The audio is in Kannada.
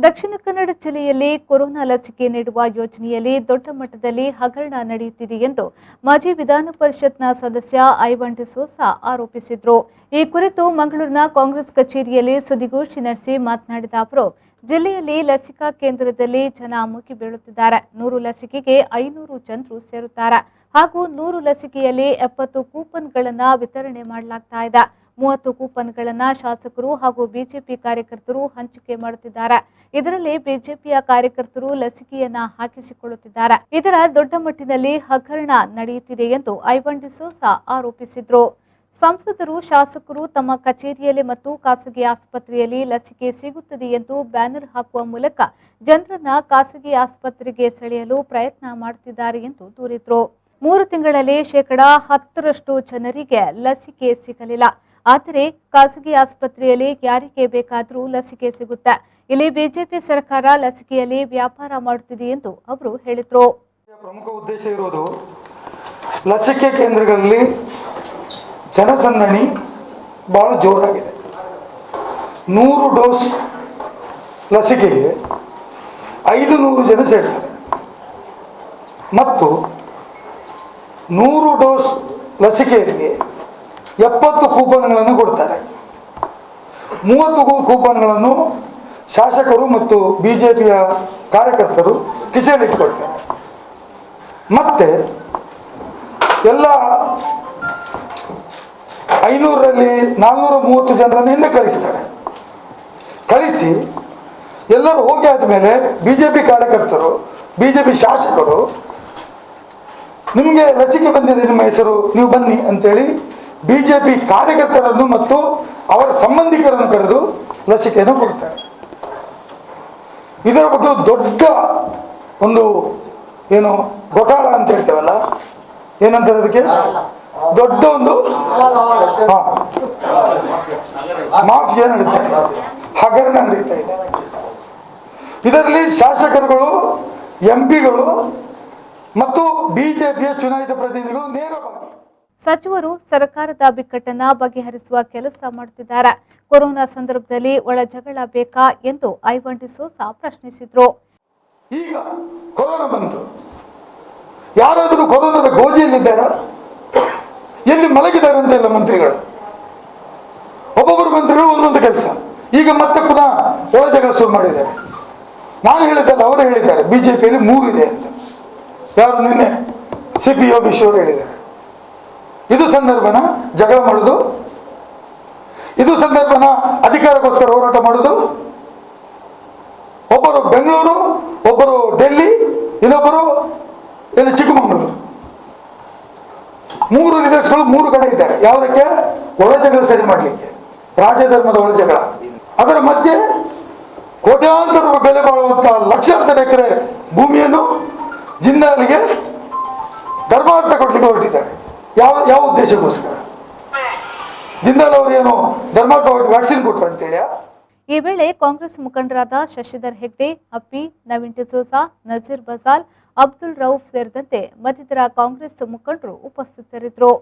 ದಕ್ಷಿಣ ಕನ್ನಡ ಜಿಲ್ಲೆಯಲ್ಲಿ ಕೊರೋನಾ ಲಸಿಕೆ ನೀಡುವ ಯೋಜನೆಯಲ್ಲಿ ದೊಡ್ಡ ಮಟ್ಟದಲ್ಲಿ ಹಗರಣ ನಡೆಯುತ್ತಿದೆ ಎಂದು ಮಾಜಿ ವಿಧಾನ ಪರಿಷತ್ನ ಸದಸ್ಯ ಐವನ್ ಡಿಸೋಜಾ ಆರೋಪಿಸಿದರು. ಈ ಕುರಿತು ಮಂಗಳೂರಿನ ಕಾಂಗ್ರೆಸ್ ಕಚೇರಿಯಲ್ಲಿ ಸುದ್ದಿಗೋಷ್ಠಿ ನಡೆಸಿ ಮಾತನಾಡಿದ ಅವರು, ಜಿಲ್ಲೆಯಲ್ಲಿ ಲಸಿಕಾ ಕೇಂದ್ರದಲ್ಲಿ ಜನ ಮುಗಿಬೀಳುತ್ತಿದ್ದಾರೆ. 100 ಲಸಿಕೆಗೆ 500 ಜನರು ಸೇರುತ್ತಾರೆ ಹಾಗೂ 100 ಲಸಿಕೆಯಲ್ಲಿ 70 ಕೂಪನ್ಗಳನ್ನು ವಿತರಣೆ ಮಾಡಲಾಗ್ತಾ ಇದೆ. 30 ಕೂಪನ್ಗಳನ್ನು ಶಾಸಕರು ಹಾಗೂ ಬಿಜೆಪಿ ಕಾರ್ಯಕರ್ತರು ಹಂಚಿಕೆ ಮಾಡುತ್ತಿದ್ದಾರೆ. ಇದರಲ್ಲಿ ಬಿಜೆಪಿಯ ಕಾರ್ಯಕರ್ತರು ಲಸಿಕೆಯನ್ನ ಹಾಕಿಸಿಕೊಳ್ಳುತ್ತಿದ್ದಾರೆ. ಇದರ ದೊಡ್ಡ ಮಟ್ಟಿನಲ್ಲಿ ಹಗರಣ ನಡೆಯುತ್ತಿದೆ ಎಂದು ಐವನ್ ಡಿಸೋಜಾ ಆರೋಪಿಸಿದರು. ಸಂಸದರು, ಶಾಸಕರು ತಮ್ಮ ಕಚೇರಿಯಲ್ಲಿ ಮತ್ತು ಖಾಸಗಿ ಆಸ್ಪತ್ರೆಯಲ್ಲಿ ಲಸಿಕೆ ಸಿಗುತ್ತದೆ ಎಂದು ಬ್ಯಾನರ್ ಹಾಕುವ ಮೂಲಕ ಜನರನ್ನ ಖಾಸಗಿ ಆಸ್ಪತ್ರೆಗೆ ಸೆಳೆಯಲು ಪ್ರಯತ್ನ ಮಾಡುತ್ತಿದ್ದಾರೆ ಎಂದು ದೂರಿದರು. 3 ತಿಂಗಳಲ್ಲಿ ಶೇಕಡಾ 10ರಷ್ಟು ಜನರಿಗೆ ಲಸಿಕೆ ಸಿಗಲಿಲ್ಲ. ಆದರೆ ಖಾಸಗಿ ಆಸ್ಪತ್ರೆಯಲ್ಲಿ ಯಾರಿಗೆ ಬೇಕಾದರೂ ಲಸಿಕೆ ಸಿಗುತ್ತೆ. ಇಲ್ಲಿ ಬಿಜೆಪಿ ಸರ್ಕಾರ ಲಸಿಕೆಯಲ್ಲಿ ವ್ಯಾಪಾರ ಮಾಡುತ್ತಿದೆ ಎಂದು ಅವರು ಹೇಳಿದರು. ಪ್ರಮುಖ ಉದ್ದೇಶ ಇರೋದು ಲಸಿಕೆ ಕೇಂದ್ರಗಳಲ್ಲಿ ಜನಸಂದಣಿ ಬಹಳ ಜೋರಾಗಿದೆ. 100 ಡೋಸ್ ಲಸಿಕೆಗೆ 500 ಜನ ಸೇರ್ತಾರೆ ಮತ್ತು 100 ಡೋಸ್ ಲಸಿಕೆಯಲ್ಲಿ 70 ಕೂಪನ್ಗಳನ್ನು ಕೊಡ್ತಾರೆ. 30 ಕೂಪನ್ಗಳನ್ನು ಶಾಸಕರು ಮತ್ತು ಬಿಜೆಪಿಯ ಕಾರ್ಯಕರ್ತರು ಕಿಸೆಯಲ್ಲಿಟ್ಟುಕೊಳ್ತಾರೆ. ಮತ್ತೆ ಎಲ್ಲ 500ರಲ್ಲಿ 430 ಜನರನ್ನು ಹಿಂದೆ ಕಳಿಸ್ತಾರೆ. ಕಳಿಸಿ ಎಲ್ಲರೂ ಹೋಗಿ ಆದಮೇಲೆ ಬಿಜೆಪಿ ಕಾರ್ಯಕರ್ತರು, ಬಿಜೆಪಿ ಶಾಸಕರು, ನಿಮಗೆ ಲಸಿಕೆ ಬಂದಿದೆ, ನಿಮ್ಮ ಹೆಸರು, ನೀವು ಬನ್ನಿ ಅಂತೇಳಿ ಬಿಜೆಪಿ ಕಾರ್ಯಕರ್ತರನ್ನು ಮತ್ತು ಅವರ ಸಂಬಂಧಿಕರನ್ನು ಕರೆದು ಲಸಿಕೆಯನ್ನು ಕೊಡ್ತಾರೆ. ಇದರ ಬಗ್ಗೆ ದೊಡ್ಡ ಒಂದು ಏನು ಘೋಟಾಳ ಅಂತ ಹೇಳ್ತೇವಲ್ಲ, ಏನಂತಾರೆ ಅದಕ್ಕೆ, ದೊಡ್ಡ ಒಂದು ಮಾಫಿಯಾ ನಡೀತಾ ಇದೆ, ಹಗರಣ ನಡೀತಾ ಇದೆ. ಇದರಲ್ಲಿ ಶಾಸಕರುಗಳು, ಎಂಪಿಗಳು ಮತ್ತು ಬಿಜೆಪಿಯ ಚುನಾಯಿತ ಪ್ರತಿನಿಧಿಗಳು ನೇರವಾಗಿ ಸಚಿವರು ಸರ್ಕಾರದ ಬಿಕ್ಕಟ್ಟನ್ನ ಬಗೆಹರಿಸುವ ಕೆಲಸ ಮಾಡುತ್ತಿದ್ದಾರೆ. ಕೊರೋನಾ ಸಂದರ್ಭದಲ್ಲಿ ಒಳ ಜಗಳ ಬೇಕಾ ಎಂದು ಐವನ್ ಡಿಸೋಜಾ ಪ್ರಶ್ನಿಸಿದರು. ಈಗ ಕೊರೋನಾ ಬಂತು, ಯಾರಾದರೂ ಕೊರೋನಾದ ಗೋಜಿಯಲ್ಲಿದ್ದಾರಾ? ಎಲ್ಲಿ ಮಲಗಿದ್ದಾರೆ ಅಂತ ಇಲ್ಲ ಮಂತ್ರಿಗಳು. ಒಬ್ಬೊಬ್ಬರು ಮಂತ್ರಿಗಳು ಒಂದೊಂದು ಕೆಲಸ. ಈಗ ಮತ್ತೆ ಪುನಃ ಒಳ ಜಗಳ ಶುರು ಮಾಡಿದ್ದಾರೆ. ನಾನು ಹೇಳಿದ್ದಲ್ಲ, ಅವರು ಹೇಳಿದ್ದಾರೆ ಬಿಜೆಪಿಯಲ್ಲಿ 3 ಇದೆ ಅಂತ. ಯಾರು ನಿನ್ನೆ CP ಯೋಗೇಶ್ವರ್ ಹೇಳಿದ್ದಾರೆ. ಇದು ಸಂದರ್ಭನ ಜಗಳ ಮಾಡೋದು? ಇದು ಸಂದರ್ಭನ ಅಧಿಕಾರಕ್ಕೋಸ್ಕರ ಹೋರಾಟ ಮಾಡೋದು? ಒಬ್ಬರು ಬೆಂಗಳೂರು, ಒಬ್ಬರು ಡೆಲ್ಲಿ, ಇನ್ನೊಬ್ಬರು ಇಲ್ಲಿ ಚಿಕ್ಕಮಗಳೂರು. 3 ಲೀಡರ್ಸ್ಗಳು 3 ಕಡೆ ಇದ್ದಾರೆ. ಯಾವುದಕ್ಕೆ? ಒಳ ಜಗಳ ಸರಿ ಮಾಡಲಿಕ್ಕೆ, ರಾಜಧರ್ಮದ ಒಳ ಜಗಳ. ಅದರ ಮಧ್ಯೆ ಕೋಟ್ಯಾಂತರ ರೂಪಾಯಿ ಬೆಲೆ ಬಾಳುವಂತಹ ಲಕ್ಷಾಂತರ ಎಕರೆ ಭೂಮಿಯನ್ನು ಜಿಂದಾಲ್ಗೆ ಧರ್ಮಾರ್ಥ ಕೊಡ್ಲಿಕ್ಕೆ ಹೊರಟಿದ್ದಾರೆ. ಯಾವ ಉದ್ದೇಶಕ್ಕೋಸ್ಕರ? ಜಿಂದಾಲ್ ಅವರು ಏನು ಧರ್ಮಾರ್ಥವಾಗಿ ವ್ಯಾಕ್ಸಿನ್ ಕೊಟ್ಟರು ಅಂತೇಳಿ? ಈ ವೇಳೆ ಕಾಂಗ್ರೆಸ್ ಮುಖಂಡರಾದ ಶಶಿಧರ್ ಹೆಗ್ಡೆ, ಅಪ್ಪಿ, ನವೀನ್ ಡಿಸೋಜಾ, ನಜೀರ್ ಬಜಾಲ್, ಅಬ್ದುಲ್ ರೌಫ್ ಸೇರಿದಂತೆ ಮತ್ತಿತರ ಕಾಂಗ್ರೆಸ್ ಮುಖಂಡರು ಉಪಸ್ಥಿತರಿದ್ದರು.